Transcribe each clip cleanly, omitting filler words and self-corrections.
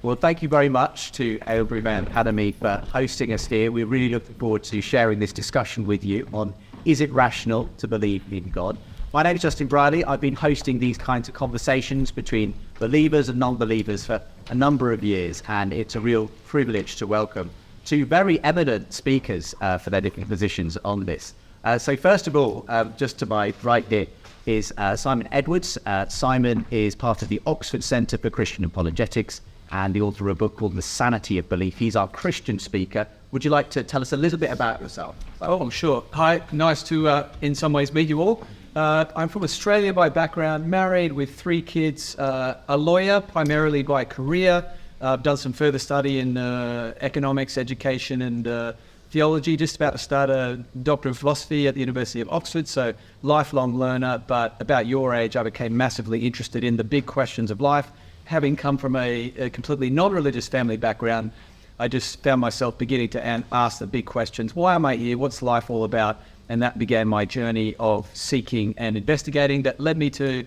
Well, thank you very much to Aylesbury Vale Academy for hosting us here. We're really looking forward to sharing this discussion with you on is it rational to believe in God? My name is Justin Brierley. I've been hosting these kinds of conversations between believers and non-believers for a number of years, and it's a real privilege to welcome two very eminent speakers for their different positions on this. So first of all, just to my right here is Simon Edwards. Simon is part of the Oxford Centre for Christian Apologetics and the author of a book called The Sanity of Belief. He's our Christian speaker. Would you like to tell us a little bit about yourself? Oh, sure. Hi, nice to, in some ways, meet you all. I'm from Australia by background, married with 3 kids, a lawyer primarily by career. I've done some further study in economics, education and theology, just about to start a Doctor of Philosophy at the University of Oxford, so lifelong learner, but about your age I became massively interested in the big questions of life. Having come from a completely non-religious family background, I just found myself beginning to ask the big questions. Why am I here? What's life all about? And that began my journey of seeking and investigating that led me to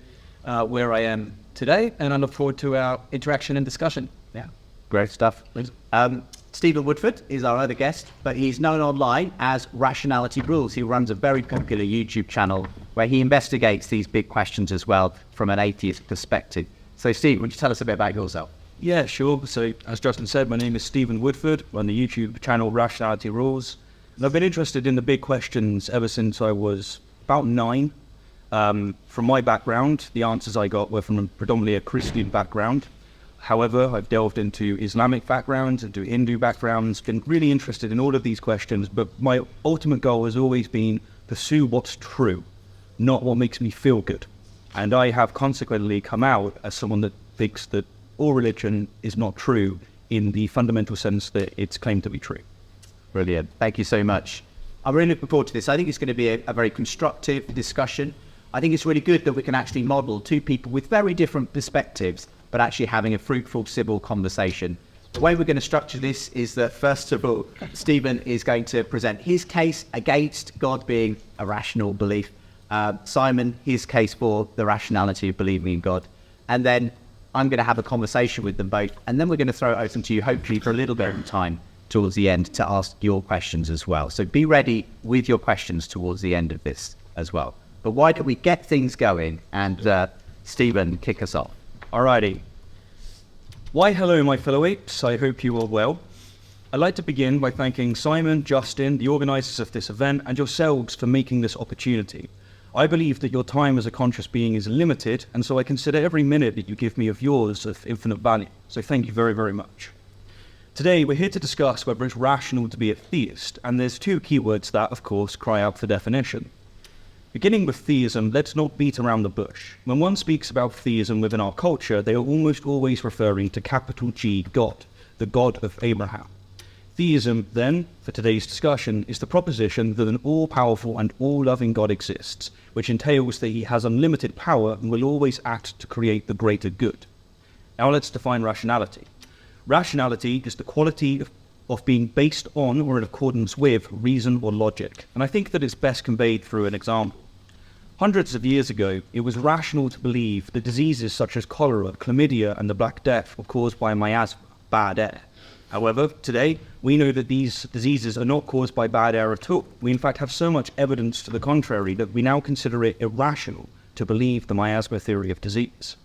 where I am today, and I look forward to our interaction and discussion. Yeah, great stuff. Stephen Woodford is our other guest, but he's known online as Rationality Rules. He runs a very popular YouTube channel where he investigates these big questions as well from an atheist perspective. So Steve, would you tell us a bit about yourself? Yeah, sure. So as Justin said, my name is Stephen Woodford. I run the YouTube channel Rationality Rules. And I've been interested in the big questions ever since I was about 9. From my background, the answers I got were from predominantly a Christian background. However, I've delved into Islamic backgrounds, into Hindu backgrounds, been really interested in all of these questions, but my ultimate goal has always been pursue what's true, not what makes me feel good. And I have consequently come out as someone that thinks that all religion is not true in the fundamental sense that it's claimed to be true. Brilliant. Thank you so much. I'm really looking forward to this. I think it's going to be a very constructive discussion. I think it's really good that we can actually model two people with very different perspectives, but actually having a fruitful civil conversation. The way we're going to structure this is that, first of all, Stephen is going to present his case against God being a rational belief. Simon, his case for the rationality of believing in God. And then I'm going to have a conversation with them both. And then we're going to throw it open to you, hopefully for a little bit of time towards the end to ask your questions as well. So be ready with your questions towards the end of this as well. But why don't we get things going and Stephen, kick us off. Alrighty. Why hello my fellow apes, I hope you are well. I'd like to begin by thanking Simon, Justin, the organisers of this event, and yourselves for making this opportunity. I believe that your time as a conscious being is limited, and so I consider every minute that you give me of yours of infinite value. So thank you very, very much. Today we're here to discuss whether it's rational to be a theist, and there's 2 keywords that, of course, cry out for definition. Beginning with theism, let's not beat around the bush. When one speaks about theism within our culture, they are almost always referring to capital G God, the God of Abraham. Theism, then, for today's discussion, is the proposition that an all-powerful and all-loving God exists, which entails that he has unlimited power and will always act to create the greater good. Now let's define rationality. Rationality is the quality of being based on or in accordance with reason or logic, and I think that it's best conveyed through an example. Hundreds of years ago, it was rational to believe that diseases such as cholera, chlamydia, and the Black Death were caused by miasma, bad air. However, today, we know that these diseases are not caused by bad air at all. We in fact have so much evidence to the contrary that we now consider it irrational to believe the miasma theory of disease.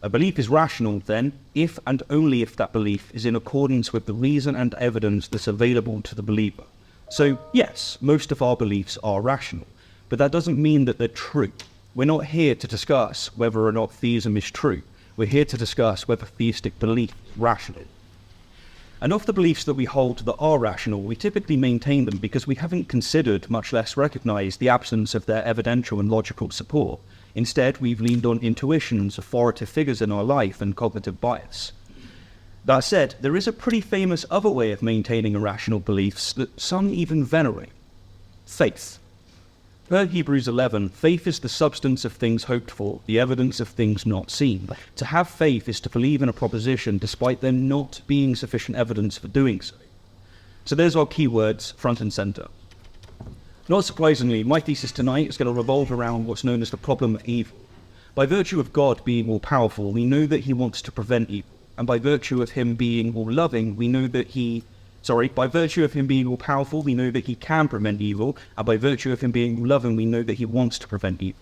A belief is rational, then, if and only if that belief is in accordance with the reason and evidence that's available to the believer. So, yes, most of our beliefs are rational, but that doesn't mean that they're true. We're not here to discuss whether or not theism is true. We're here to discuss whether theistic belief is rational. And of the beliefs that we hold that are rational, we typically maintain them because we haven't considered, much less recognized, the absence of their evidential and logical support. Instead, we've leaned on intuitions, authoritative figures in our life, and cognitive bias. That said, there is a pretty famous other way of maintaining irrational beliefs that some even venerate: faith. Per Hebrews 11, faith is the substance of things hoped for, the evidence of things not seen. To have faith is to believe in a proposition despite there not being sufficient evidence for doing so. So there's our keywords front and center. Not surprisingly, my thesis tonight is going to revolve around what's known as the problem of evil. By virtue of God being all-powerful, we know that he wants to prevent evil. and by virtue of him being all-loving, we know that by virtue of him being all-powerful, we know that he can prevent evil, and by virtue of him being all-loving, we know that he wants to prevent evil.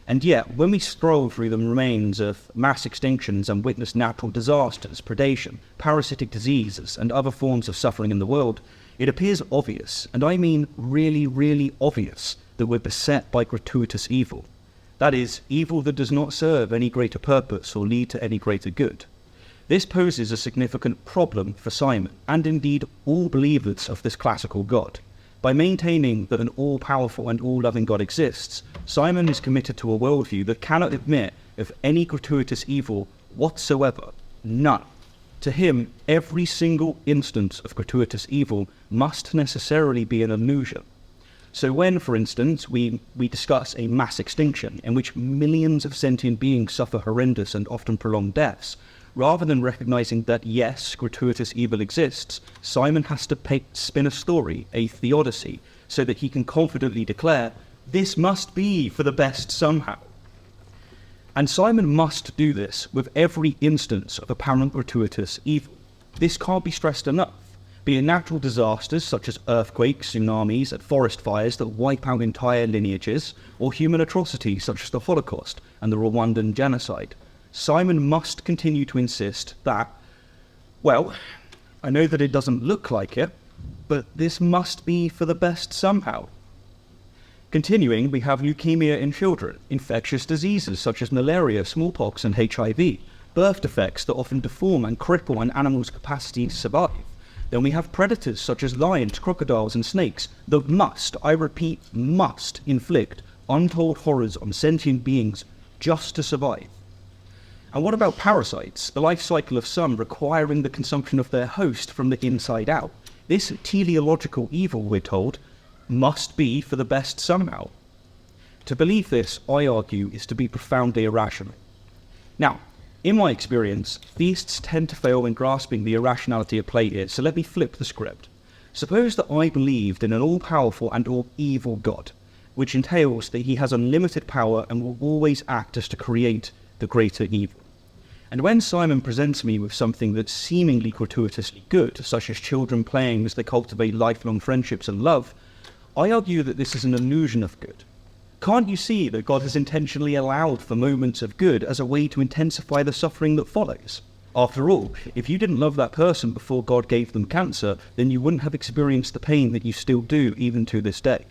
And yet, when we scroll through the remains of mass extinctions and witness natural disasters, predation, parasitic diseases, and other forms of suffering in the world, it appears obvious, and I mean really, really obvious, that we're beset by gratuitous evil. That is, evil that does not serve any greater purpose or lead to any greater good. This poses a significant problem for Simon, and indeed all believers of this classical God. By maintaining that an all-powerful and all-loving God exists, Simon is committed to a worldview that cannot admit of any gratuitous evil whatsoever. None. To him, every single instance of gratuitous evil must necessarily be an illusion. So when, for instance, we discuss a mass extinction in which millions of sentient beings suffer horrendous and often prolonged deaths, rather than recognizing that, yes, gratuitous evil exists, Simon has to spin a story, a theodicy, so that he can confidently declare, this must be for the best somehow. And Simon must do this with every instance of apparent gratuitous evil. This can't be stressed enough, be it natural disasters such as earthquakes, tsunamis, and forest fires that wipe out entire lineages, or human atrocities such as the Holocaust and the Rwandan genocide. Simon must continue to insist that, well, I know that it doesn't look like it, but this must be for the best somehow. Continuing, we have leukemia in children, infectious diseases such as malaria, smallpox, and HIV, birth defects that often deform and cripple an animal's capacity to survive. Then we have predators such as lions, crocodiles, and snakes that must, I repeat, must inflict untold horrors on sentient beings just to survive. And what about parasites, the life cycle of some requiring the consumption of their host from the inside out? This teleological evil, we're told, must be for the best somehow. To believe this, I argue, is to be profoundly irrational. Now, in my experience, theists tend to fail in grasping the irrationality at play here, so let me flip the script. Suppose that I believed in an all-powerful and all-evil God, which entails that he has unlimited power and will always act as to create the greater evil. And when Simon presents me with something that's seemingly gratuitously good, such as children playing as they cultivate lifelong friendships and love, I argue that this is an illusion of good. Can't you see that God has intentionally allowed for moments of good as a way to intensify the suffering that follows? After all, if you didn't love that person before God gave them cancer, then you wouldn't have experienced the pain that you still do even to this day.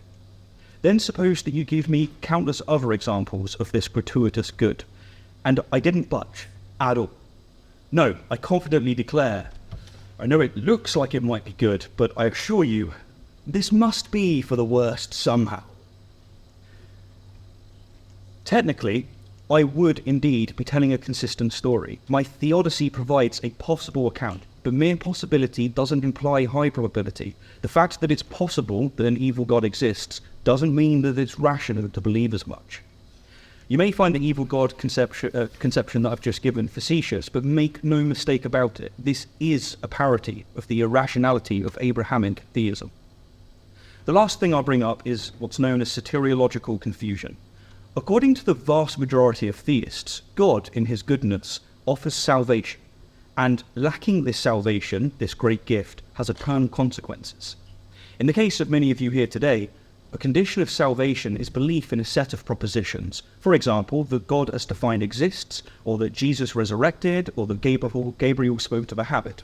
Then suppose that you give me countless other examples of this gratuitous good, and I didn't budge at all. No, I confidently declare, I know it looks like it might be good, but I assure you, this must be for the worst somehow. Technically, I would indeed be telling a consistent story. My theodicy provides a possible account, but mere possibility doesn't imply high probability. The fact that it's possible that an evil God exists doesn't mean that it's rational to believe as much. You may find the evil God conception that I've just given facetious, but make no mistake about it. This is a parody of the irrationality of Abrahamic theism. The last thing I'll bring up is what's known as soteriological confusion. According to the vast majority of theists, God, in his goodness, offers salvation, and lacking this salvation, this great gift, has eternal consequences. In the case of many of you here today, a condition of salvation is belief in a set of propositions. For example, that God as defined exists, or that Jesus resurrected, or that Gabriel spoke of a habit.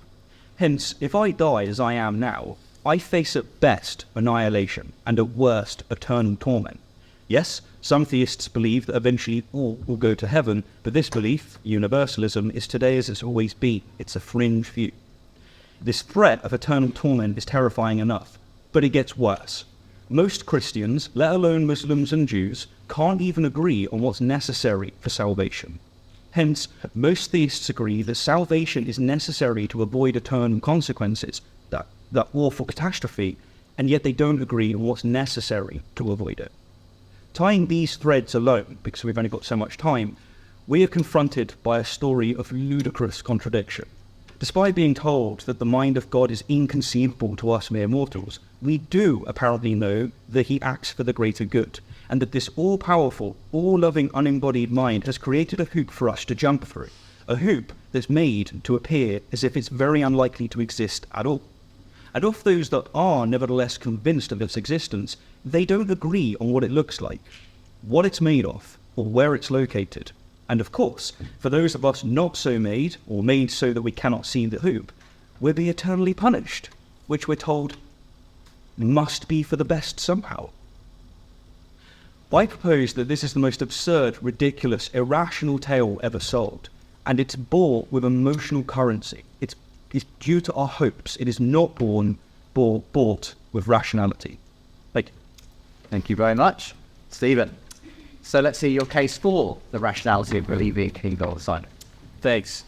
Hence, if I die as I am now, I face at best annihilation, and at worst eternal torment. Yes, some theists believe that eventually all will go to heaven, but this belief, universalism, is today as it's always been. It's a fringe view. This threat of eternal torment is terrifying enough, but it gets worse. Most Christians, let alone Muslims and Jews, can't even agree on what's necessary for salvation. Hence, most theists agree that salvation is necessary to avoid eternal consequences, that awful catastrophe, and yet they don't agree on what's necessary to avoid it. Tying these threads alone, because we've only got so much time, we are confronted by a story of ludicrous contradiction. Despite being told that the mind of God is inconceivable to us mere mortals, we do apparently know that he acts for the greater good, and that this all-powerful, all-loving, unembodied mind has created a hoop for us to jump through, a hoop that's made to appear as if it's very unlikely to exist at all. And of those that are nevertheless convinced of its existence, they don't agree on what it looks like, what it's made of, or where it's located. And of course, for those of us not so made, or made so that we cannot see the hoop, we'll be eternally punished, which we're told must be for the best somehow. I propose that this is the most absurd, ridiculous, irrational tale ever sold, and it's bought with emotional currency. It's due to our hopes. It is not bought with rationality. Thank you very much, Stephen. So let's see your case for the rationality of believing in God. Simon. Thanks.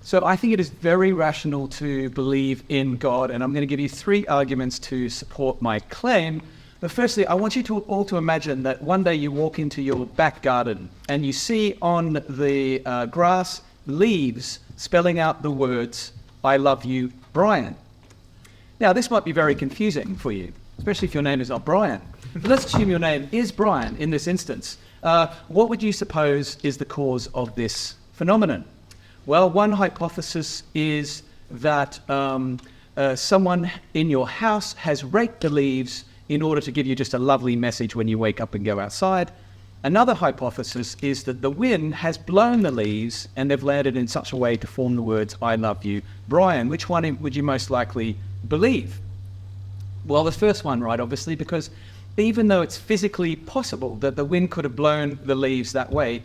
So I think it is very rational to believe in God, and I'm going to give you 3 arguments to support my claim. But firstly, I want you to all to imagine that one day you walk into your back garden and you see on the grass leaves spelling out the words, "I love you, Brian." Now, this might be very confusing for you, especially if your name is not Brian. But let's assume your name is Brian in this instance. What would you suppose is the cause of this phenomenon? Well, one hypothesis is that someone in your house has raked the leaves in order to give you just a lovely message when you wake up and go outside. Another hypothesis is that the wind has blown the leaves and they've landed in such a way to form the words, "I love you, Brian." Which one would you most likely believe? Well, the first one, right, obviously, because even though it's physically possible that the wind could have blown the leaves that way,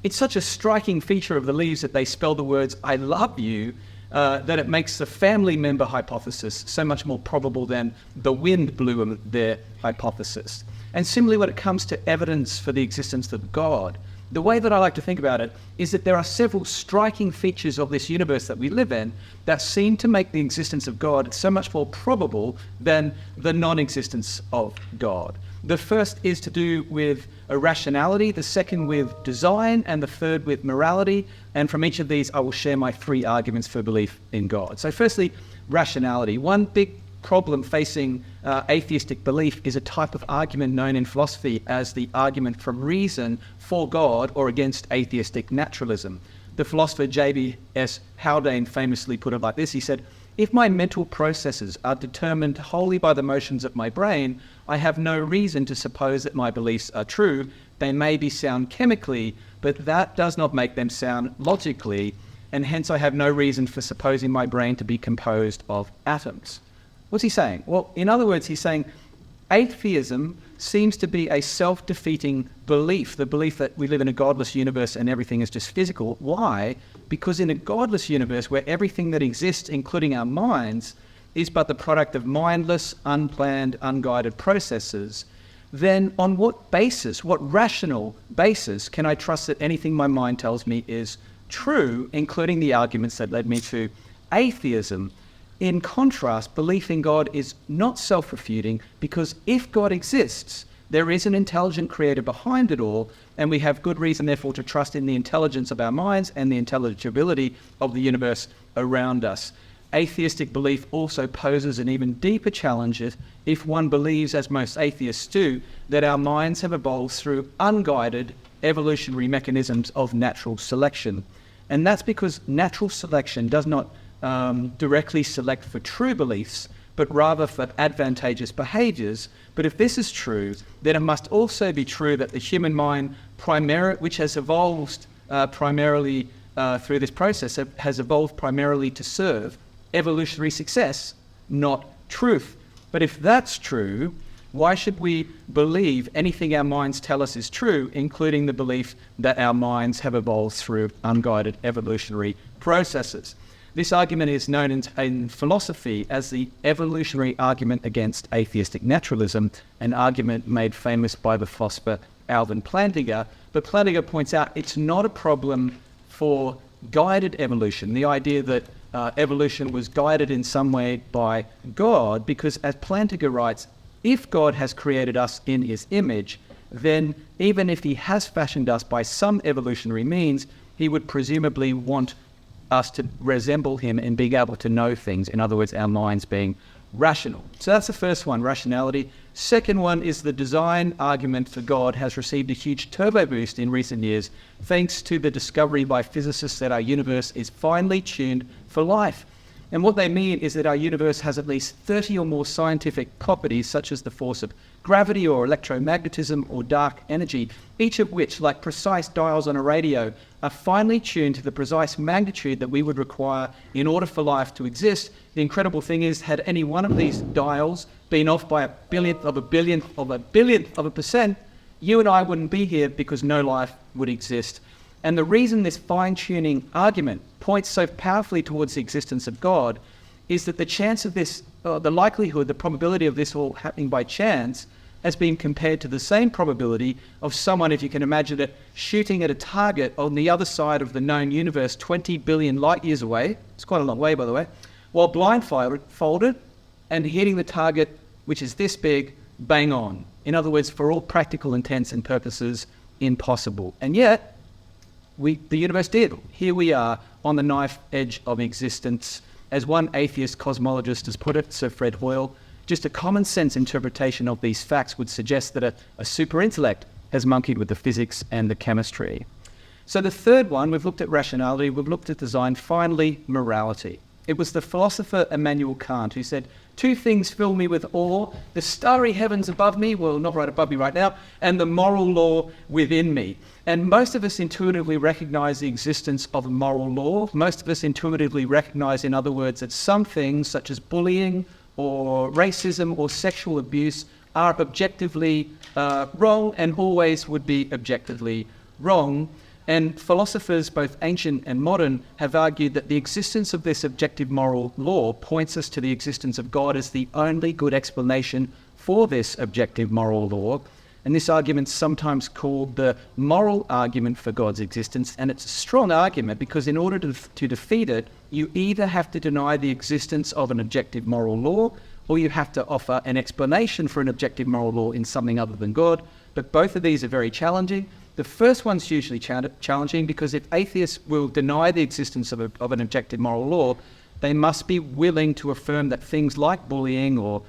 it's such a striking feature of the leaves that they spell the words, "I love you," that it makes the family member hypothesis so much more probable than the wind blew them their hypothesis. And similarly, when it comes to evidence for the existence of God, the way that I like to think about it is that there are several striking features of this universe that we live in that seem to make the existence of God so much more probable than the non-existence of God. The first is to do with rationality, the second with design, and the third with morality. And from each of these, I will share my 3 arguments for belief in God. So firstly, rationality. One big problem facing atheistic belief is a type of argument known in philosophy as the argument from reason for God or against atheistic naturalism. The philosopher J.B.S. Haldane famously put it like this. He said, "If my mental processes are determined wholly by the motions of my brain, I have no reason to suppose that my beliefs are true. They may be sound chemically, but that does not make them sound logically, and hence I have no reason for supposing my brain to be composed of atoms." What's he saying? Well, in other words, he's saying atheism seems to be a self-defeating belief, the belief that we live in a godless universe and everything is just physical. Why? Because in a godless universe where everything that exists, including our minds, is but the product of mindless, unplanned, unguided processes, then on what basis, what rational basis can I trust that anything my mind tells me is true, including the arguments that led me to atheism? In contrast, belief in God is not self-refuting because if God exists, there is an intelligent creator behind it all, and we have good reason, therefore, to trust in the intelligence of our minds and the intelligibility of the universe around us. Atheistic belief also poses an even deeper challenge if one believes, as most atheists do, that our minds have evolved through unguided evolutionary mechanisms of natural selection. And that's because natural selection does not directly select for true beliefs, but rather for advantageous behaviors. But if this is true, then it must also be true that the human mind, which has evolved primarily through this process, has evolved primarily to serve evolutionary success, not truth. But if that's true, why should we believe anything our minds tell us is true, including the belief that our minds have evolved through unguided evolutionary processes? This argument is known in philosophy as the evolutionary argument against atheistic naturalism, an argument made famous by the philosopher Alvin Plantinga. But Plantinga points out it's not a problem for guided evolution, the idea that evolution was guided in some way by God, because as Plantinga writes, if God has created us in his image, then even if he has fashioned us by some evolutionary means, he would presumably want us to resemble him in being able to know things. In other words, our minds being rational. So that's the first one, rationality. Second one is the design argument for God has received a huge turbo boost in recent years, thanks to the discovery by physicists that our universe is finely tuned for life. And what they mean is that our universe has at least 30 or more scientific properties, such as the force of gravity or electromagnetism or dark energy, each of which, like precise dials on a radio, are finely tuned to the precise magnitude that we would require in order for life to exist. The incredible thing is, had any one of these dials been off by a billionth of a percent, you and I wouldn't be here because no life would exist. And the reason this fine-tuning argument points so powerfully towards the existence of God is that the chance of this, the likelihood, the probability of this all happening by chance has been compared to the same probability of someone, if you can imagine it, shooting at a target on the other side of the known universe 20 billion light years away. It's quite a long way, by the way, while blindfolded and hitting the target, which is this big, bang on. In other words, for all practical intents and purposes, impossible. And yet, the universe did. Here we are on the knife edge of existence. As one atheist cosmologist has put it, Sir Fred Hoyle, just a common sense interpretation of these facts would suggest that a super intellect has monkeyed with the physics and the chemistry. So the third one, we've looked at rationality, we've looked at design, finally, morality. It was the philosopher Immanuel Kant who said, "Two things fill me with awe, the starry heavens above me," well, not right above me right now, "and the moral law within me." And most of us intuitively recognize the existence of a moral law. Most of us intuitively recognize, in other words, that some things such as bullying or racism or sexual abuse are objectively wrong and always would be objectively wrong. And philosophers, both ancient and modern, have argued that the existence of this objective moral law points us to the existence of God as the only good explanation for this objective moral law. And this argument's sometimes called the moral argument for God's existence. And it's a strong argument because in order to defeat it, you either have to deny the existence of an objective moral law, or you have to offer an explanation for an objective moral law in something other than God. But both of these are very challenging. The first one's usually challenging because if atheists will deny the existence of an objective moral law, they must be willing to affirm that things like bullying or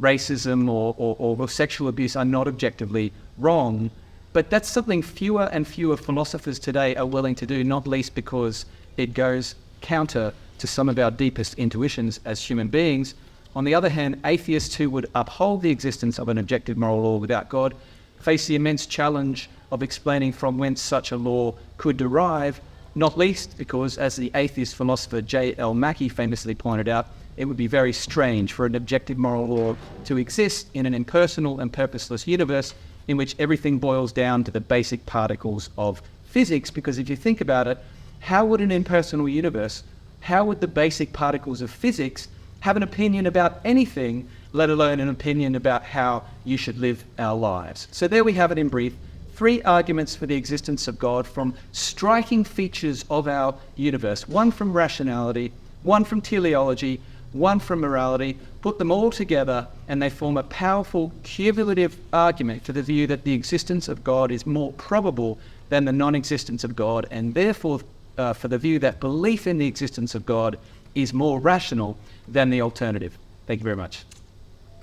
racism or sexual abuse are not objectively wrong. But that's something fewer and fewer philosophers today are willing to do, not least because it goes counter to some of our deepest intuitions as human beings. On the other hand, atheists who would uphold the existence of an objective moral law without God face the immense challenge of explaining from whence such a law could derive, not least because, as the atheist philosopher J.L. McKee famously pointed out, it would be very strange for an objective moral law to exist in an impersonal and purposeless universe in which everything boils down to the basic particles of physics. Because if you think about it, how would an impersonal universe, how would the basic particles of physics have an opinion about anything, let alone an opinion about how you should live our lives? So there we have it in brief. 3 arguments for the existence of God from striking features of our universe. One from rationality, one from teleology, one from morality. Put them all together and they form a powerful cumulative argument for the view that the existence of God is more probable than the non-existence of God, and therefore for the view that belief in the existence of God is more rational than the alternative. Thank you very much.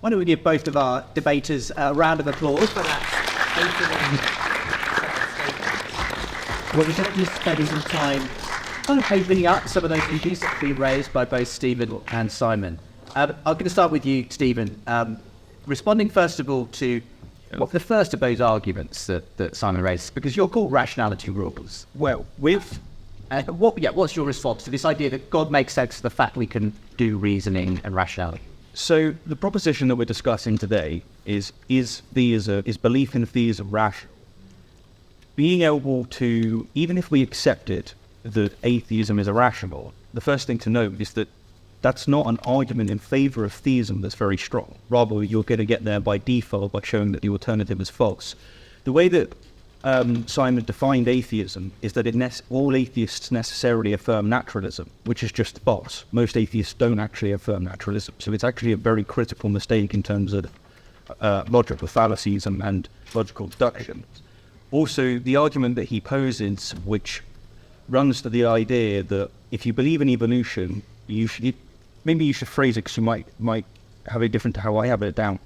Why don't we give both of our debaters a round of applause for that? Well, we're going to be spending some time kind of opening up some of those issues that have been raised by both Stephen and Simon. I'm going to start with you, Stephen. Responding first of all to the first of those arguments that Simon raised, because you're called rationality rules. Well, what's your response to this idea that God makes sense of the fact we can do reasoning and rationality? so the proposition that we're discussing today is belief in theism rational? Being able to, even if we accepted that atheism is irrational, the first thing to note is that that's not an argument in favor of theism that's very strong. Rather, you're going to get there by default by showing that the alternative is false. The way that Simon defined atheism is that all atheists necessarily affirm naturalism, which is just false. Most atheists don't actually affirm naturalism. So it's actually a very critical mistake in terms of logical fallacies and logical deductions. Also, the argument that he poses, which runs to the idea that if you believe in evolution, maybe you should phrase it because you might have it different to how I have it down.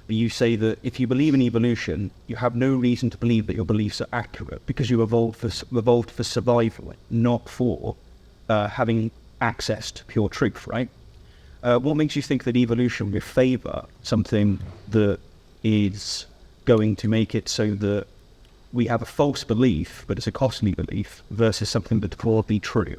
You say that if you believe in evolution, you have no reason to believe that your beliefs are accurate because you evolved for survival, not for having access to pure truth, right? What makes you think that evolution will favour something that is going to make it so that we have a false belief, but it's a costly belief, versus something that's broadly true?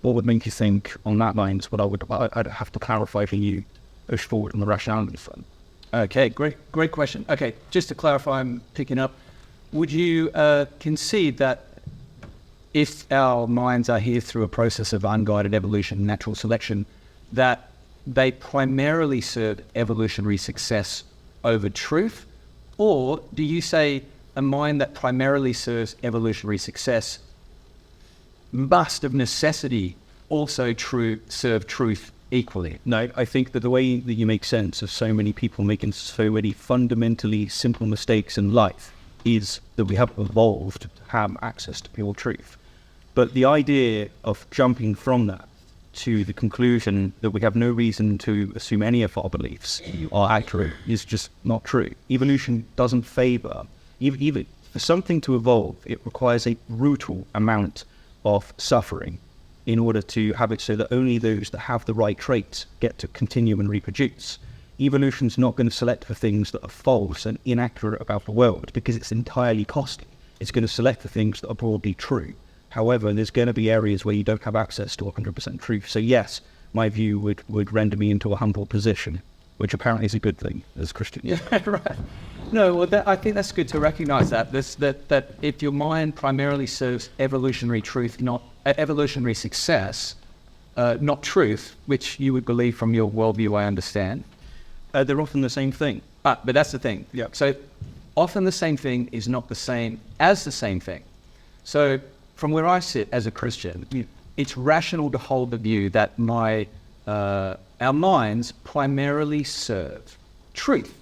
What would make you think on that line is what I'd have to clarify for you, push forward on the rationality front. Okay, great question. Okay, just to clarify, I'm picking up. Would you concede that if our minds are here through a process of unguided evolution, natural selection, that they primarily serve evolutionary success over truth? Or do you say a mind that primarily serves evolutionary success must of necessity also serve truth equally? No, I think that the way that you make sense of so many people making so many fundamentally simple mistakes in life is that we have evolved to have access to pure truth. But the idea of jumping from that to the conclusion that we have no reason to assume any of our beliefs are accurate is just not true. Evolution doesn't favour, even for something to evolve, it requires a brutal amount of suffering in order to have it so that only those that have the right traits get to continue and reproduce. Evolution's not going to select for things that are false and inaccurate about the world because it's entirely costly. It's going to select for things that are broadly true. However, there's going to be areas where you don't have access to 100% truth. So yes, my view would render me into a humble position, which apparently is a good thing as Christians. Yeah, right. No, well, I think that's good to recognise that if your mind primarily serves evolutionary truth, not evolutionary success, not truth, which you would believe from your worldview, I understand. They're often the same thing. But that's the thing. Yeah. So often the same thing is not the same as the same thing. So from where I sit as a Christian, it's rational to hold the view that our minds primarily serve truth.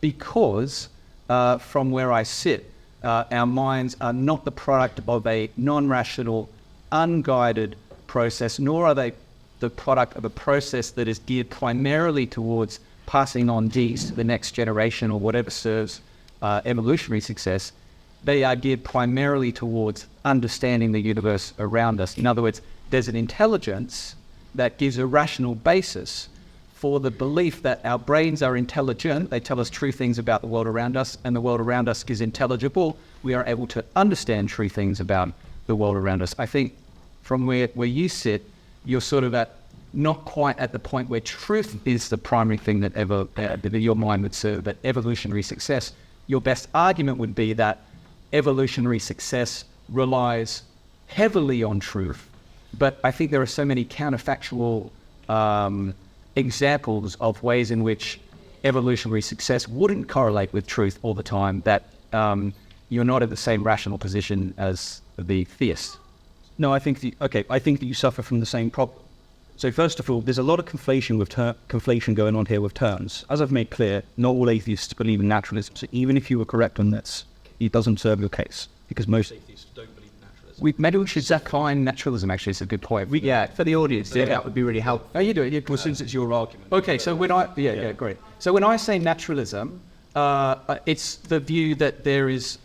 Because from where I sit, our minds are not the product of a non-rational, unguided process, nor are they the product of a process that is geared primarily towards passing on genes to the next generation or whatever serves evolutionary success. They are geared primarily towards understanding the universe around us. In other words, there's an intelligence that gives a rational basis for the belief that our brains are intelligent. They tell us true things about the world around us, and the world around us is intelligible. We are able to understand true things about the world around us. I think from where you sit, you're sort of not quite at the point where truth is the primary thing that your mind would serve, but evolutionary success. Your best argument would be that evolutionary success relies heavily on truth. But I think there are so many counterfactual examples of ways in which evolutionary success wouldn't correlate with truth all the time that you're not in the same rational position as the theist. No, I think that you suffer from the same problem. So first of all, there's a lot of conflation going on here with terms. As I've made clear, not all atheists believe in naturalism. So even if you were correct on this, it doesn't serve your case because most atheists don't believe in naturalism. Maybe we should define naturalism. Actually, it's a good point. For the audience, that would be really helpful. Oh, you do it. Well, since it's your argument. Okay, so when great. So when I say naturalism, it's the view that there is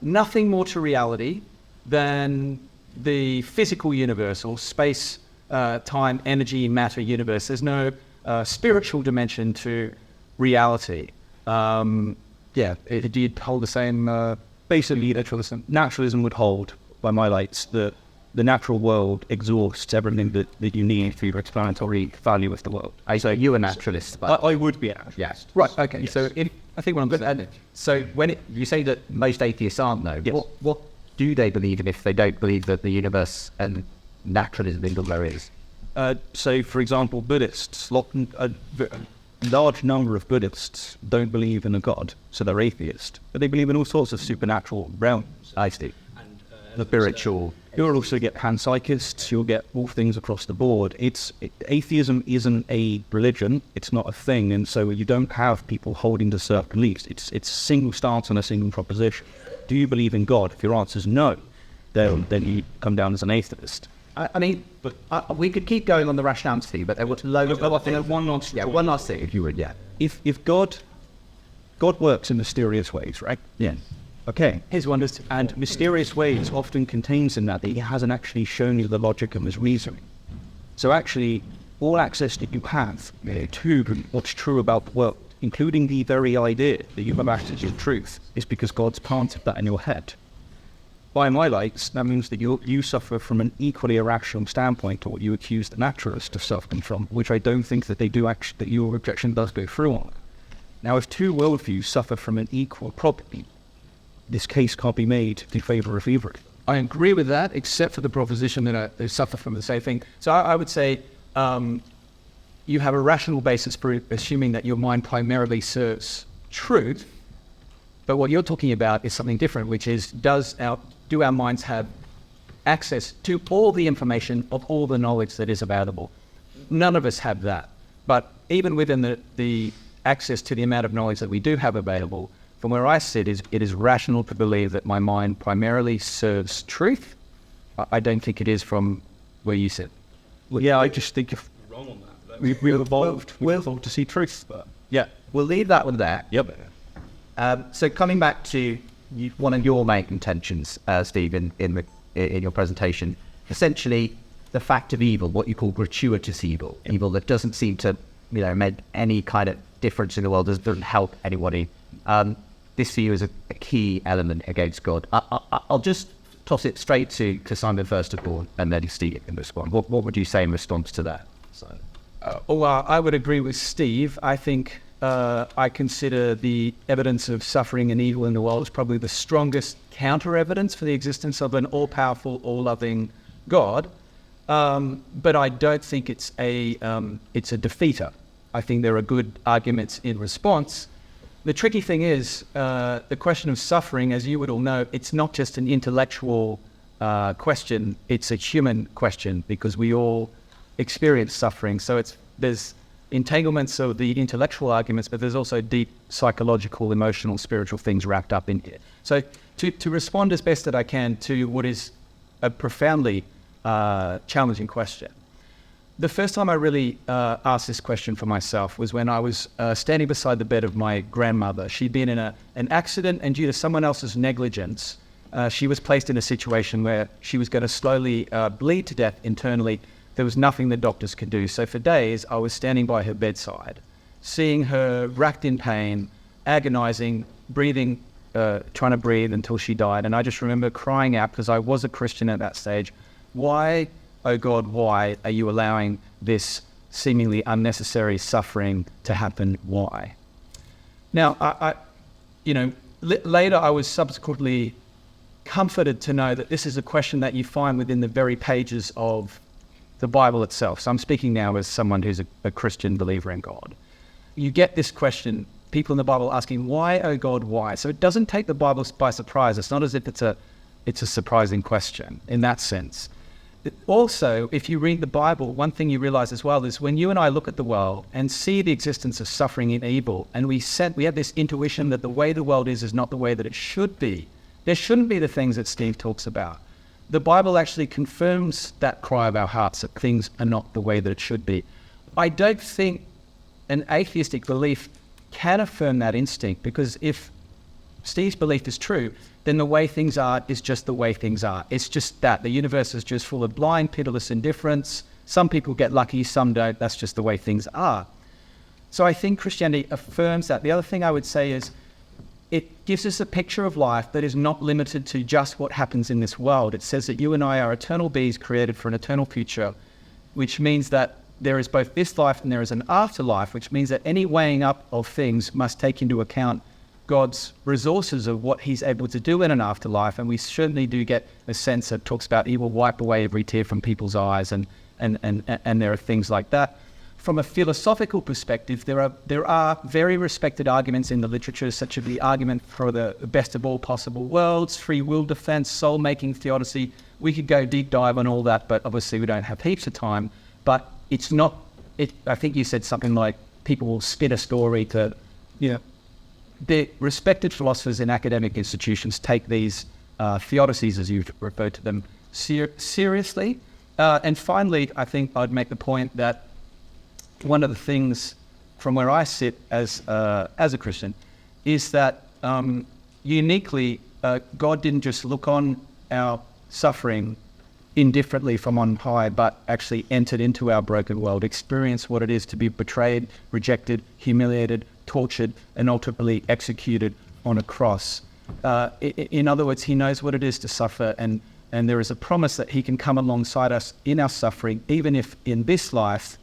nothing more to reality than the physical universe or space, time, energy, matter universe. There's no spiritual dimension to reality. Do you hold the same? Basically, naturalism would hold, by my lights, that the natural world exhausts everything that you need for your explanatory value of the world. So you're a naturalist, but I would be a naturalist. yes, Right. Okay. Yes. So I think what I'm saying. So you say that most atheists aren't, though, Yes. what do they believe in if they don't believe that the universe and naturalism is all there is? So, for example, Buddhists, a large number of Buddhists don't believe in a god, so they're atheist. But they believe in all sorts of supernatural realms. I see. The spiritual. You'll also get panpsychists, you'll get all things across the board. Atheism isn't a religion, it's not a thing, and so you don't have people holding to certain beliefs. It's a single stance on a single proposition. Do you believe in God? If your answer is no, then you come down as an atheist. I mean, but we could keep going on the rationality, but there was loads of other things. One last Yeah, one last thing, if you would, yeah. If God works in mysterious ways, right? Yeah. Okay. His wonders. And mysterious ways often contains in that he hasn't actually shown you the logic of his reasoning. So actually, all access that you have to what's true about the world, including the very idea that you have access to truth, is because God's planted that in your head. By my lights, that means that you suffer from an equally irrational standpoint to what you accuse the naturalist of suffering from, which I don't think that they do actually, that your objection does go through on. Now, if two worldviews suffer from an equal problem, this case can't be made in favour of either. I agree with that, except for the proposition that they suffer from the same thing. So I would say you have a rational basis for assuming that your mind primarily serves truth, but what you're talking about is something different, which is do our minds have access to all the information of all the knowledge that is available? None of us have that. But even within the access to the amount of knowledge that we do have available, from where I sit, it is rational to believe that my mind primarily serves truth. I don't think it is from where you sit. Well, yeah, I just think you're wrong on that. We've evolved to see truth. But Yeah, we'll leave that one there. yep. So coming back to one of your main contentions, Steve, in your presentation, essentially the fact of evil, what you call gratuitous evil, evil that doesn't seem to, make any kind of difference in the world, doesn't help anybody. This for you is a key element against God. I'll just toss it straight to Simon first of all, and then Steve can respond. What would you say in response to that? I would agree with Steve. I think I consider the evidence of suffering and evil in the world as probably the strongest counter-evidence for the existence of an all-powerful, all-loving God. But I don't think it's a defeater. I think there are good arguments in response. The tricky thing is the question of suffering, as you would all know, it's not just an intellectual question, it's a human question, because we all experience suffering. So there's entanglements of the intellectual arguments, but there's also deep psychological, emotional, spiritual things wrapped up in here. So to respond as best that I can to what is a profoundly challenging question. The first time I really asked this question for myself was when I was standing beside the bed of my grandmother. She'd been in an accident, and due to someone else's negligence, she was placed in a situation where she was going to slowly bleed to death internally. There was nothing the doctors could do. So for days, I was standing by her bedside, seeing her racked in pain, agonizing, breathing, trying to breathe until she died. And I just remember crying out, because I was a Christian at that stage, why, oh God, why are you allowing this seemingly unnecessary suffering to happen? Why? Now, later I was subsequently comforted to know that this is a question that you find within the very pages of the Bible itself. So I'm speaking now as someone who's a Christian believer in God. You get this question, people in the Bible asking, why, oh God, why? So it doesn't take the Bible by surprise. It's not as if it's a surprising question in that sense. Also, if you read the Bible, one thing you realize as well is when you and I look at the world and see the existence of suffering and evil, and we have this intuition that the way the world is not the way that it should be. There shouldn't be the things that Steve talks about. The Bible actually confirms that cry of our hearts, that things are not the way that it should be. I don't think an atheistic belief can affirm that instinct, because if Steve's belief is true, then the way things are is just the way things are. It's just that. The universe is just full of blind, pitiless indifference. Some people get lucky, some don't. That's just the way things are. So I think Christianity affirms that. The other thing I would say is it gives us a picture of life that is not limited to just what happens in this world. It says that you and I are eternal beings created for an eternal future, which means that there is both this life and there is an afterlife, which means that any weighing up of things must take into account God's resources of what he's able to do in an afterlife. And we certainly do get a sense that talks about he will wipe away every tear from people's eyes, and there are things like that. From a philosophical perspective, there are very respected arguments in the literature, such as the argument for the best of all possible worlds, free will defense, soul-making theodicy. We could go deep dive on all that, but obviously we don't have heaps of time. But it's not, I think you said something like people will spin a story to, the respected philosophers in academic institutions take these theodicies, as you've referred to them, seriously. And finally, I think I'd make the point that one of the things from where I sit as a Christian is that uniquely, God didn't just look on our suffering indifferently from on high, but actually entered into our broken world, experienced what it is to be betrayed, rejected, humiliated, tortured, and ultimately executed on a cross. In other words, he knows what it is to suffer, and there is a promise that he can come alongside us in our suffering, even if in this life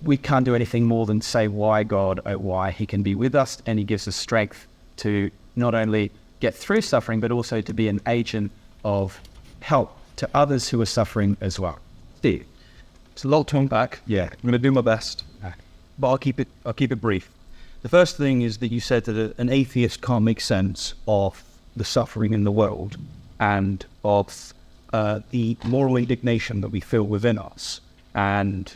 we can't do anything more than say, why God, oh why. He can be with us, and he gives us strength to not only get through suffering, but also to be an agent of help to others who are suffering as well. Steve, It's a lot to unpack. Yeah, I'm going to do my best, but I'll keep it brief. The first thing is that you said that an atheist can't make sense of the suffering in the world and of the moral indignation that we feel within us. And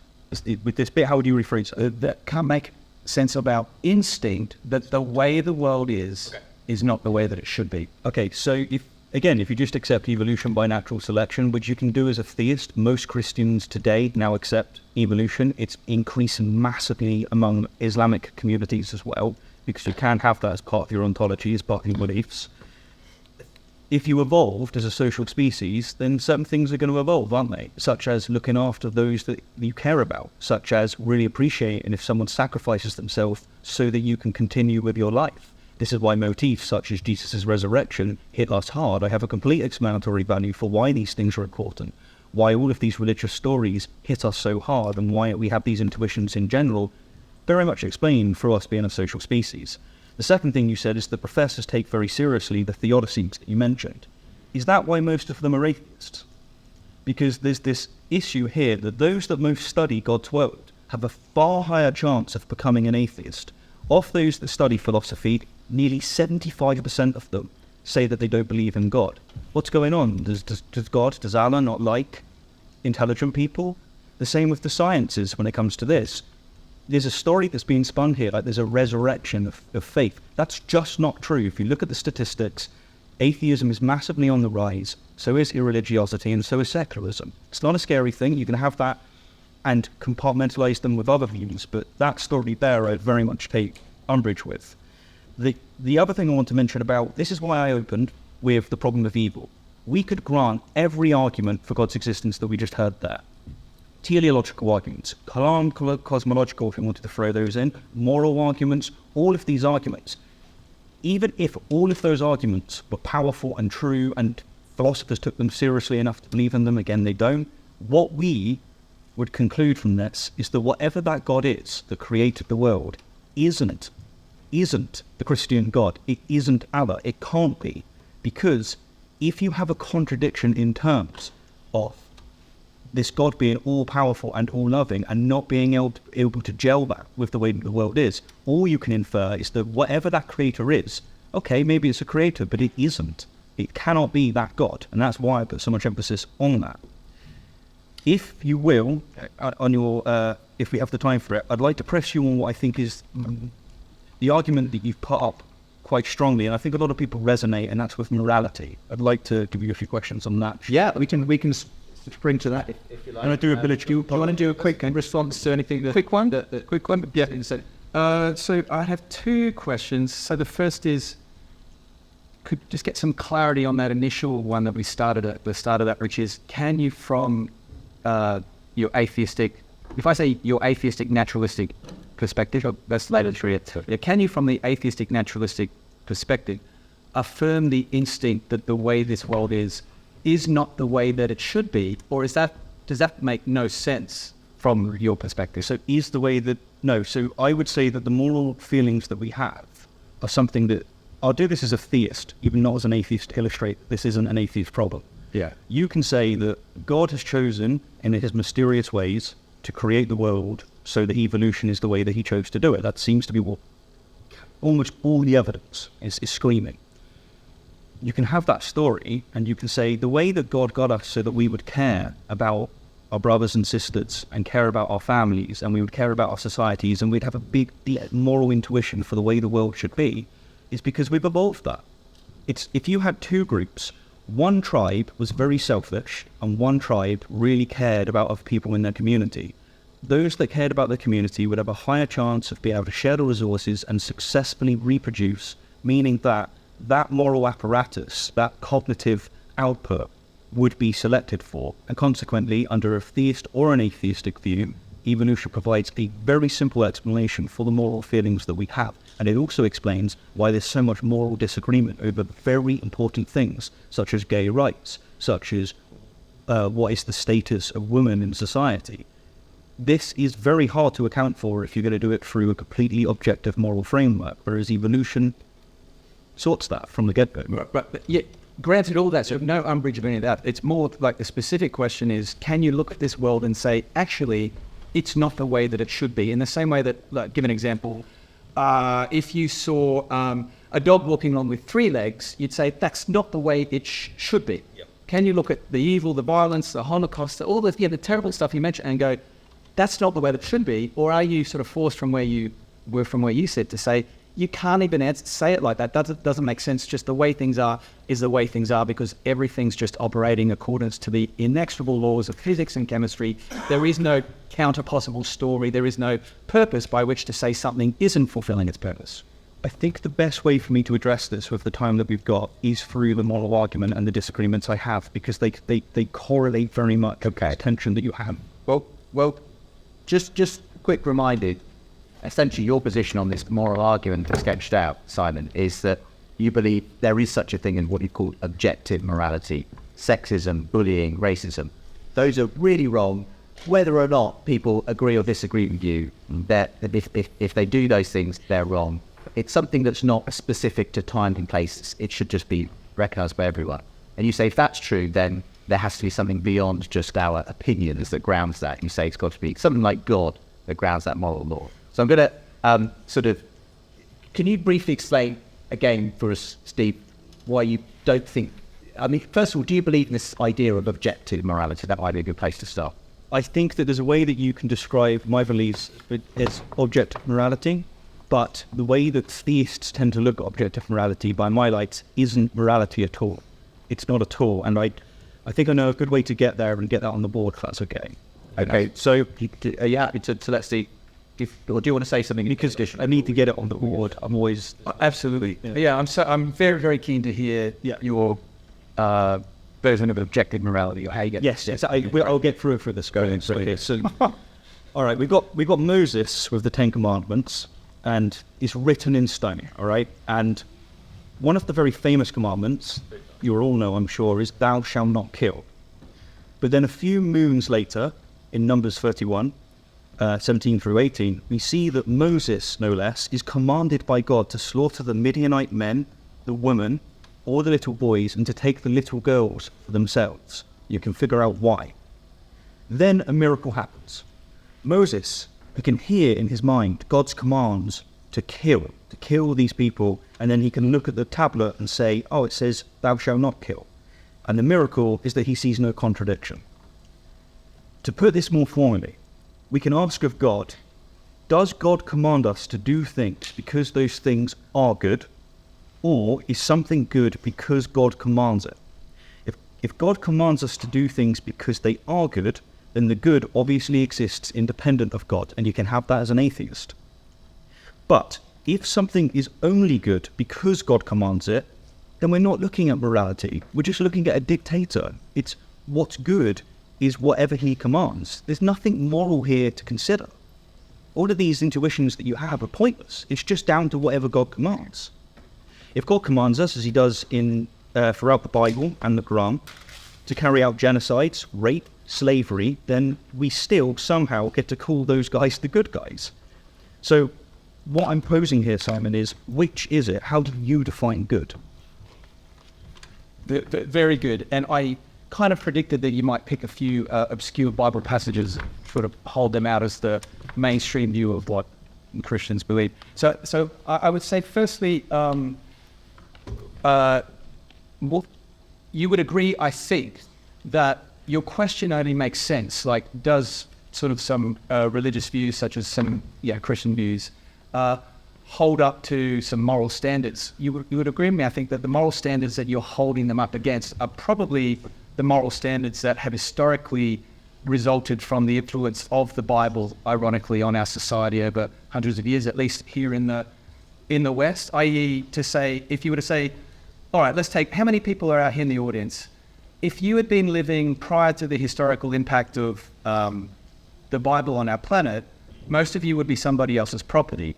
with this bit, how would you rephrase it? that can't make sense of our instinct that the way the world is not the way that it should be. Okay, so if you just accept evolution by natural selection, which you can do as a theist, most Christians today now accept evolution. It's increasing massively among Islamic communities as well, because you can have that as part of your ontology, as part of your beliefs. If you evolved as a social species, then certain things are going to evolve, aren't they? Such as looking after those that you care about, such as really appreciating if someone sacrifices themselves so that you can continue with your life. This is why motifs such as Jesus' resurrection hit us hard. I have a complete explanatory value for why these things are important, why all of these religious stories hit us so hard, and why we have these intuitions in general, very much explained for us being a social species. The second thing you said is that professors take very seriously the theodicies that you mentioned. Is that why most of them are atheists? Because there's this issue here that those that most study God's word have a far higher chance of becoming an atheist. Of those that study philosophy, nearly 75% of them say that they don't believe in God. What's going on? Does Allah not like intelligent people? The same with the sciences when it comes to this. There's a story that's being spun here, like there's a resurrection of faith. That's just not true. If you look at the statistics, atheism is massively on the rise. So is irreligiosity, and so is secularism. It's not a scary thing. You can have that and compartmentalize them with other views, but that story there I very much take umbrage with. The other thing I want to mention about, this is why I opened with the problem of evil. We could grant every argument for God's existence that we just heard there. Teleological arguments, cosmological, if you wanted to throw those in, moral arguments, all of these arguments. Even if all of those arguments were powerful and true and philosophers took them seriously enough to believe in them, again they don't, what we would conclude from this is that whatever that God is that created the world isn't the Christian God. It isn't Allah. It can't be. Because if you have a contradiction in terms of this God being all-powerful and all-loving and not being able to gel that with the way that the world is, all you can infer is that whatever that creator is, okay, maybe it's a creator, but it isn't. It cannot be that God. And that's why I put so much emphasis on that. If you will, on your, if we have the time for it, I'd like to press you on what I think is the argument that you've put up quite strongly, and I think a lot of people resonate, and that's with morality. I'd like to give you a few questions on that. Yeah, we can spring to that if you like. I'm going to do a village. Do you want to do a quick response to anything? Quick one? Quick one? Yeah. So I have two questions. So the first is, could just get some clarity on that initial one that we started at, which is, can you from your atheistic, if I say your atheistic naturalistic perspective, that's later to can you from the atheistic naturalistic perspective affirm the instinct that the way this world is not the way that it should be, or does that make no sense from your perspective? So is the way that, no, so I would say that the moral feelings that we have are something that, I'll do this as a theist, even not as an atheist, to illustrate this isn't an atheist problem. Yeah. You can say that God has chosen in his mysterious ways to create the world so that evolution is the way that he chose to do it. That seems to be what almost all the evidence is screaming. You can have that story and you can say the way that God got us so that we would care about our brothers and sisters and care about our families and we would care about our societies and we'd have a big moral intuition for the way the world should be is because we've evolved that. It's if you had two groups, one tribe was very selfish and one tribe really cared about other people in their community. Those that cared about their community would have a higher chance of being able to share the resources and successfully reproduce, meaning that that moral apparatus, that cognitive output, would be selected for. And consequently, under a theist or an atheistic view, evolution provides a very simple explanation for the moral feelings that we have. And it also explains why there's so much moral disagreement over very important things, such as gay rights, such as what is the status of women in society. This is very hard to account for if you're going to do it through a completely objective moral framework, whereas evolution sorts that from the get-go. But yeah, granted all that, so no umbrage of any of that. It's more like the specific question is, can you look at this world and say, actually, it's not the way that it should be? In the same way that, like, give an example, if you saw a dog walking along with 3 legs, you'd say, that's not the way it should be. Yep. Can you look at the evil, the violence, the Holocaust, all the terrible stuff you mentioned and go, that's not the way that it should be? Or are you sort of forced from where you were, from where you sit, to say, you can't even say it like that. Doesn't make sense. Just the way things are is the way things are, because everything's just operating accordance to the inexorable laws of physics and chemistry. There is no counter possible story. There is no purpose by which to say something isn't fulfilling its purpose. I think the best way for me to address this with the time that we've got is through the moral argument and the disagreements I have, because they correlate very much with the tension that you have. Well, just quick reminder, essentially your position on this moral argument that's sketched out, Simon, is that you believe there is such a thing in what you call objective morality, sexism, bullying, racism. Those are really wrong, whether or not people agree or disagree with you, that if they do those things, they're wrong. It's something that's not specific to time and place. It should just be recognised by everyone. And you say if that's true, then there has to be something beyond just our opinions that grounds that. You say it's got to be something like God that grounds that moral law. So I'm going to can you briefly explain again for us, Steve, why you don't think, first of all, do you believe in this idea of objective morality? That might be a good place to start. I think that there's a way that you can describe my beliefs as objective morality, but the way that theists tend to look at objective morality, by my lights, isn't morality at all. It's not at all. And I think I know a good way to get there and get that on the board, if that's okay. Okay, so are you happy to let's see, or do you want to say something? Because I need to get it on the board. I'm always... Absolutely. Yeah, I'm very, very keen to hear your version of objective morality, or how you get... Yes. I'll get through it for this. Okay, so... all right, we've got Moses with the 10 Commandments, and it's written in stone, all right? And one of the very famous commandments, you all know, I'm sure, is thou shalt not kill. But then a few moons later, in Numbers 31, 17 through 18, we see that Moses, no less, is commanded by God to slaughter the Midianite men, the women, or the little boys, and to take the little girls for themselves. You can figure out why. Then a miracle happens. Moses, who can hear in his mind God's commands to kill these people, and then he can look at the tablet and say, oh, it says, thou shalt not kill. And the miracle is that he sees no contradiction. To put this more formally, we can ask of God, does God command us to do things because those things are good, or is something good because God commands it? If God commands us to do things because they are good, then the good obviously exists independent of God, and you can have that as an atheist. But if something is only good because God commands it, then we're not looking at morality. We're just looking at a dictator. It's what's good is whatever he commands. There's nothing moral here to consider. All of these intuitions that you have are pointless. It's just down to whatever God commands. If God commands us, as he does in throughout the Bible and the Quran, to carry out genocides, rape, slavery, then we still somehow get to call those guys the good guys. So what I'm posing here, Simon, is which is it? How do you define good? Very good. And I kind of predicted that you might pick a few obscure Bible passages, sort of hold them out as the mainstream view of what Christians believe. So I would say, firstly, you would agree, I think, that your question only makes sense. Like, does sort of some religious views, such as some Christian views, hold up to some moral standards, you would agree with me, I think, that the moral standards that you're holding them up against are probably the moral standards that have historically resulted from the influence of the Bible, ironically, on our society over hundreds of years, at least here in the West. I.e., to say, if you were to say, all right, let's take, how many people are out here in the audience? If you had been living prior to the historical impact of the Bible on our planet, most of you would be somebody else's property.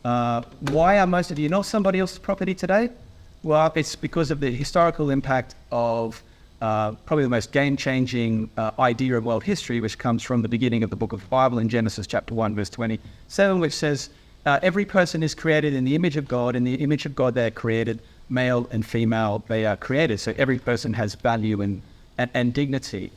Why are most of you not somebody else's property today? Well, it's because of the historical impact of probably the most game-changing idea of world history, which comes from the beginning of the book of the Bible in Genesis chapter 1, verse 27, which says, every person is created in the image of God. In the image of God they are created, male and female they are created. So every person has value and dignity.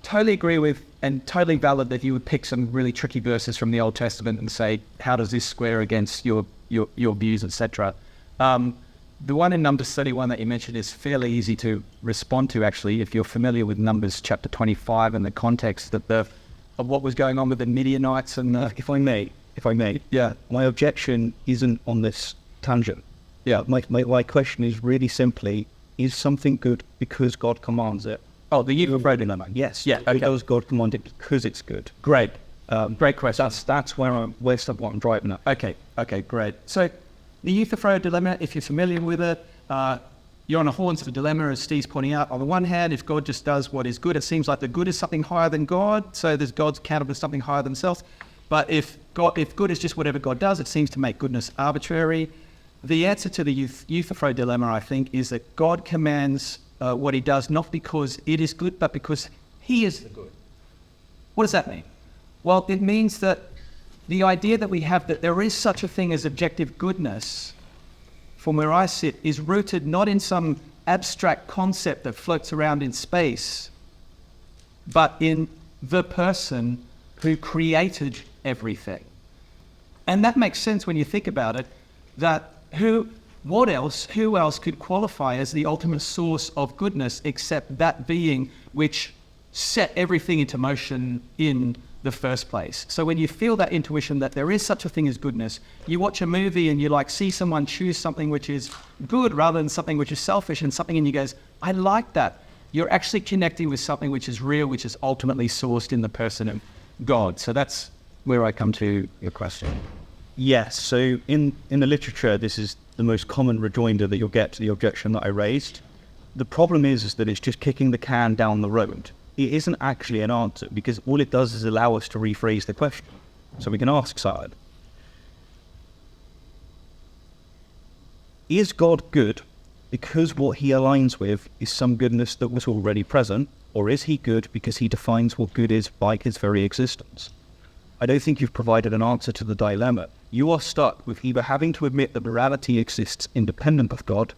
Totally agree with and totally valid that you would pick some really tricky verses from the Old Testament and say, how does this square against your views, etc. The one in Numbers 31 that you mentioned is fairly easy to respond to, actually, if you're familiar with Numbers chapter 25 and the context of what was going on with the Midianites. And If I may, yeah, my objection isn't on this tangent. yeah. My question is really simply, is something good because God commands it? Oh, the youth of road dilemma. Yes. Yeah. Okay. Does God command it because it's good? Great. Great question. That's what I'm driving at. Okay, great. So the Euthyphro dilemma, if you're familiar with it, you're on a horns of a dilemma, as Steve's pointing out. On the one hand, if God just does what is good, it seems like the good is something higher than God, so there's God's accountable to something higher than themselves. But if good is just whatever God does, it seems to make goodness arbitrary. The answer to the Euthyphro dilemma, I think, is that God commands what he does not because it is good, but because he is the good. What does that mean? Well, it means that the idea that we have that there is such a thing as objective goodness, from where I sit, is rooted not in some abstract concept that floats around in space, but in the person who created everything. And that makes sense when you think about it, that who else could qualify as the ultimate source of goodness except that being which set everything into motion in the first place? So when you feel that intuition that there is such a thing as goodness, you watch a movie and you see someone choose something which is good rather than something which is selfish, and something in you goes, I like that. You're actually connecting with something which is real, which is ultimately sourced in the person of God. So that's where I come to your question. Yes. So in the literature, this is the most common rejoinder that you'll get to the objection that I raised. The problem is that it's just kicking the can down the road. It isn't actually an answer, because all it does is allow us to rephrase the question. So we can ask Saad, is God good because what he aligns with is some goodness that was already present, or is he good because he defines what good is by his very existence? I don't think you've provided an answer to the dilemma. You are stuck with either having to admit that morality exists independent of God,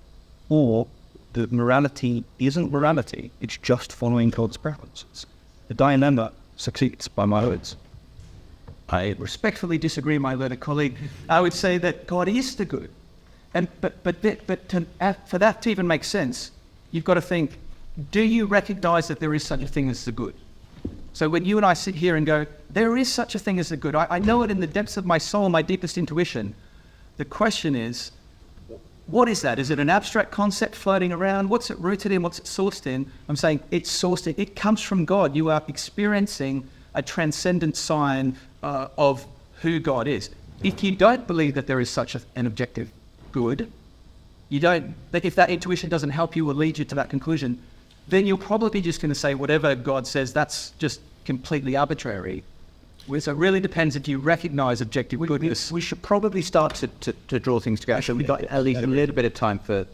or that morality isn't morality, it's just following God's preferences. The dilemma succeeds, by my words. I respectfully disagree, my learned colleague. I would say that God is the good. But for that to even make sense, you've got to think, do you recognize that there is such a thing as the good? So when you and I sit here and go, there is such a thing as the good, I know it in the depths of my soul, my deepest intuition. The question is, what is that? Is it an abstract concept floating around? What's it rooted in? What's it sourced in? I'm saying it's sourced in, it comes from God. You are experiencing a transcendent sign of who God is. If you don't believe that there is such an objective good, if that intuition doesn't help you or lead you to that conclusion, then you're probably just going to say whatever God says, that's just completely arbitrary. So it really depends if you recognize objective goodness. We should probably start to draw things together. So we've got at least a little bit of time for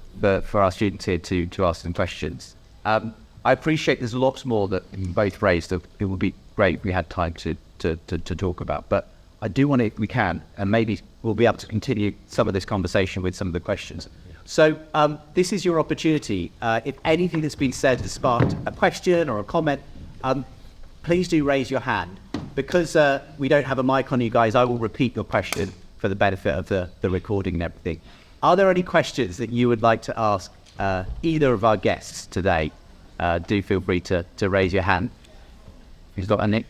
our students here to ask some questions. I appreciate there's lots more that you both raised that it would be great if we had time to talk about. But I do want to, if we can, and maybe we'll be able to continue some of this conversation with some of the questions. So this is your opportunity. If anything that's been said has sparked a question or a comment, please do raise your hand. Because we don't have a mic on you guys, I will repeat your question for the benefit of the recording and everything. Are there any questions that you would like to ask either of our guests today? Do feel free to raise your hand. Who's got a Nick?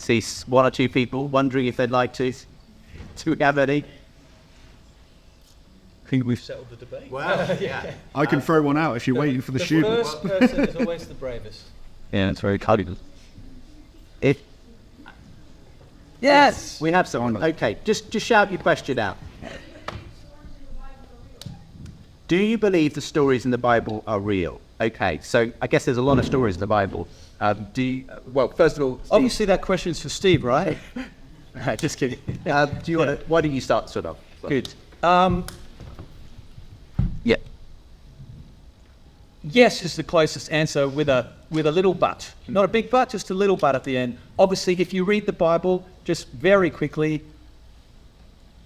See one or two people wondering if they'd like to. Do we have any? I think we've settled the debate. Well, yeah. I can throw one out if you're waiting for the students. First person is always the bravest. Yeah, it's very cutting. If Yes. we have someone, okay, just shout your question out. Do you believe the stories in the Bible are real? Okay, so I guess there's a lot of stories in the Bible. Well, first of all, Steve, Obviously, that question's for Steve, right? just kidding. Do you want to? Why don't you start, sort of? Good. Yeah. Yes is the closest answer with a little but. Not a big but, just a little but at the end. Obviously, if you read the Bible, just very quickly,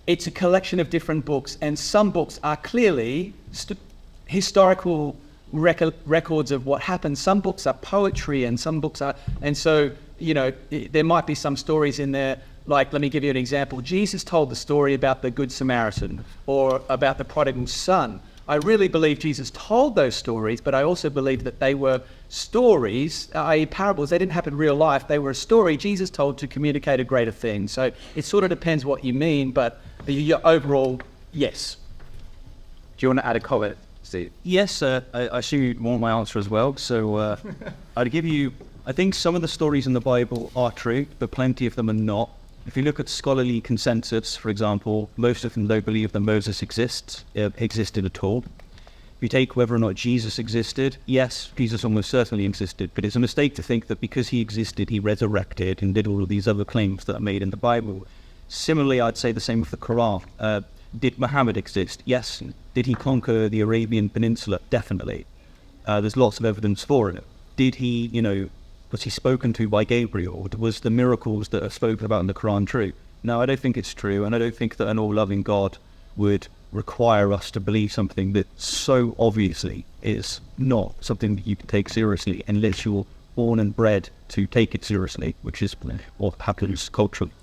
it's a collection of different books, and some books are clearly historical records of what happened. Some books are poetry, and some books are... And so, there might be some stories in there, like, let me give you an example. Jesus told the story about the Good Samaritan, or about the prodigal son. I really believe Jesus told those stories, but I also believe that they were stories, i.e. parables. They didn't happen in real life. They were a story Jesus told to communicate a greater thing. So it sort of depends what you mean, but your overall, yes. Do you want to add a comment, Steve? Yes, I assume you want my answer as well. So I'd give you, I think some of the stories in the Bible are true, but plenty of them are not. If you look at scholarly consensus, for example, most of them don't believe that Moses existed at all. If you take whether or not Jesus existed, yes, Jesus almost certainly existed, but it's a mistake to think that because he existed, he resurrected and did all of these other claims that are made in the Bible. Similarly, I'd say the same with the Quran. Did Muhammad exist? Yes. Did he conquer the Arabian Peninsula? Definitely. There's lots of evidence for it. Did he, was he spoken to by Gabriel? Was the miracles that are spoken about in the Quran true? No, I don't think it's true, and I don't think that an all-loving God would require us to believe something that so obviously is not something that you can take seriously unless you're born and bred to take it seriously, which is what happens culturally.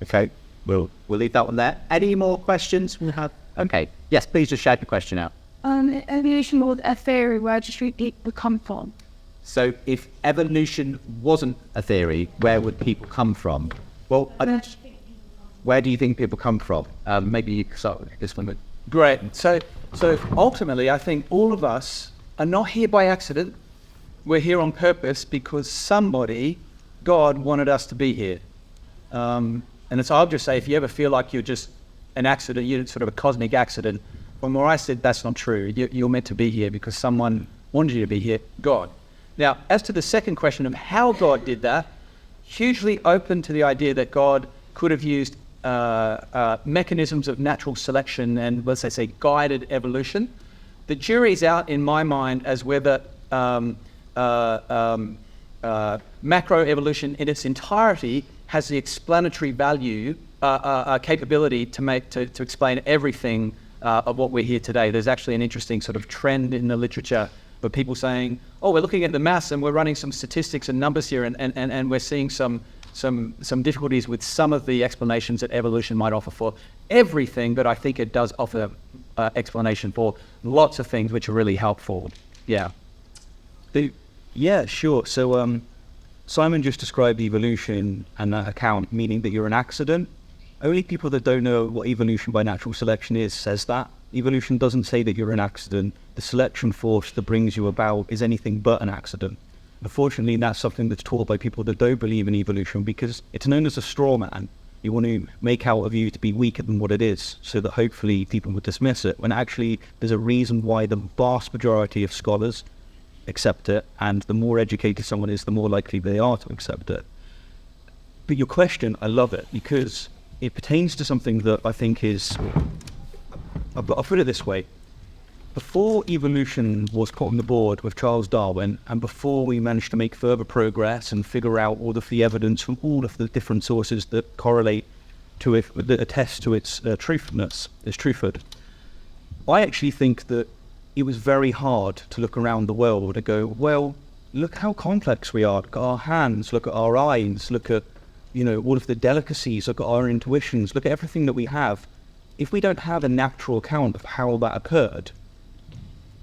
Okay, we'll leave that one there. Any more questions we have? Okay, yes, please just shout your question out. Evolution was a theory. Where does people come from? So if evolution wasn't a theory, where would people come from? Well, where do you think people come from? Maybe you can start with this one. Great. So ultimately, I think all of us are not here by accident. We're here on purpose because somebody, God, wanted us to be here. And so I'll just say, if you ever feel like you're just an accident, you're sort of a cosmic accident, from where I said that's not true. You're meant to be here because someone wanted you to be here, God. Now, as to the second question of how God did that, hugely open to the idea that God could have used mechanisms of natural selection and, let's say, guided evolution. The jury's out in my mind as whether macroevolution in its entirety has the explanatory value, capability to explain everything of what we're here today. There's actually an interesting sort of trend in the literature for people saying, oh, we're looking at the maths and we're running some statistics and numbers here and we're seeing some difficulties with some of the explanations that evolution might offer for everything, but I think it does offer explanation for lots of things which are really helpful. Yeah. Yeah, sure. So Simon just described evolution and that account, meaning that you're an accident. Only people that don't know what evolution by natural selection is says that. Evolution doesn't say that you're an accident. The selection force that brings you about is anything but an accident. Unfortunately, that's something that's taught by people that don't believe in evolution because it's known as a straw man. You want to make out of you to be weaker than what it is so that hopefully people would dismiss it, when actually there's a reason why the vast majority of scholars accept it, and the more educated someone is, the more likely they are to accept it. But your question, I love it because it pertains to something that I think is... I'll put it this way. Before evolution was put on the board with Charles Darwin, and before we managed to make further progress and figure out all of the evidence from all of the different sources that correlate to it, that attest to its truthhood, I actually think that it was very hard to look around the world and go, well, look how complex we are. Look at our hands, look at our eyes, look at, all of the delicacies, look at our intuitions, look at everything that we have. If we don't have a natural account of how that occurred,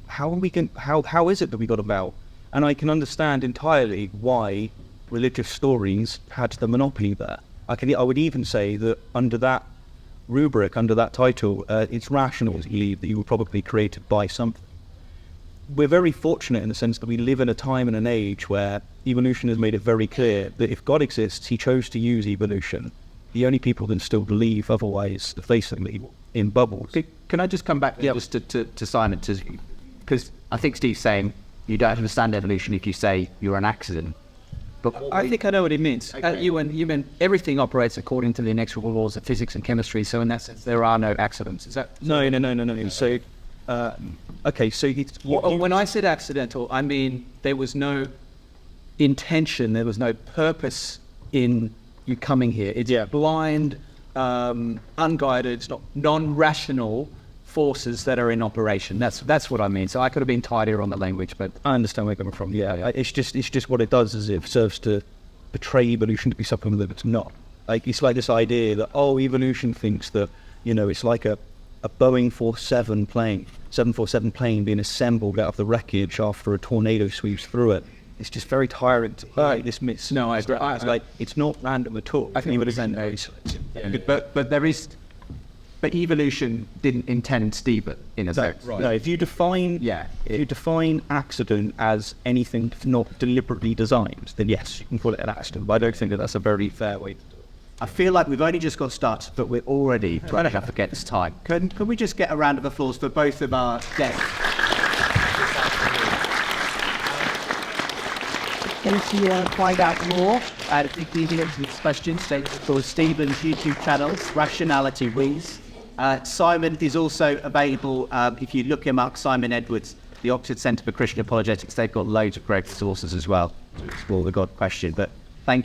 how is it that we got about? And I can understand entirely why religious stories had the monopoly there. I would even say that under that rubric, under that title, it's rational to believe that you were probably created by something. We're very fortunate in the sense that we live in a time and an age where evolution has made it very clear that if God exists, he chose to use evolution. The only people that still believe otherwise are basically in bubbles. Can I just come back just to Simon? Because I think Steve's saying you don't understand evolution if you say you're an accident. But I think I know what he means. You mean everything operates according to the inexorable laws of physics and chemistry, so in that sense there are no accidents. Is that? No. So, okay, so When I said accidental, I mean there was no intention, there was no purpose in you coming here. It's blind, unguided, non-rational forces that are in operation. That's what I mean. So I could have been tidier on the language, but I understand where you're coming from. Yeah, it's just what it does is it serves to portray evolution to be something that it's not. Like it's like this idea that evolution thinks that it's like a Boeing 747 plane being assembled out of the wreckage after a tornado sweeps through it. It's just very tiring to hear this myth. No, I agree. It's like it's not random at all. I think evolution But evolution didn't intend Stephen in a sense. Right. No, if you define accident as anything not deliberately designed, then yes, you can call it an accident. But I don't think that that's a very fair way to do it. I feel like we've only just got started, but we're already running up against time. Can we just get a round of applause for both of our guests? If you want to find out more, if you need these questions, they for Stephen's YouTube channels, Rationality Wings. Simon is also available, if you look him up, Simon Edwards, the Oxford Centre for Christian Apologetics. They've got loads of great sources as well to explore the God question. But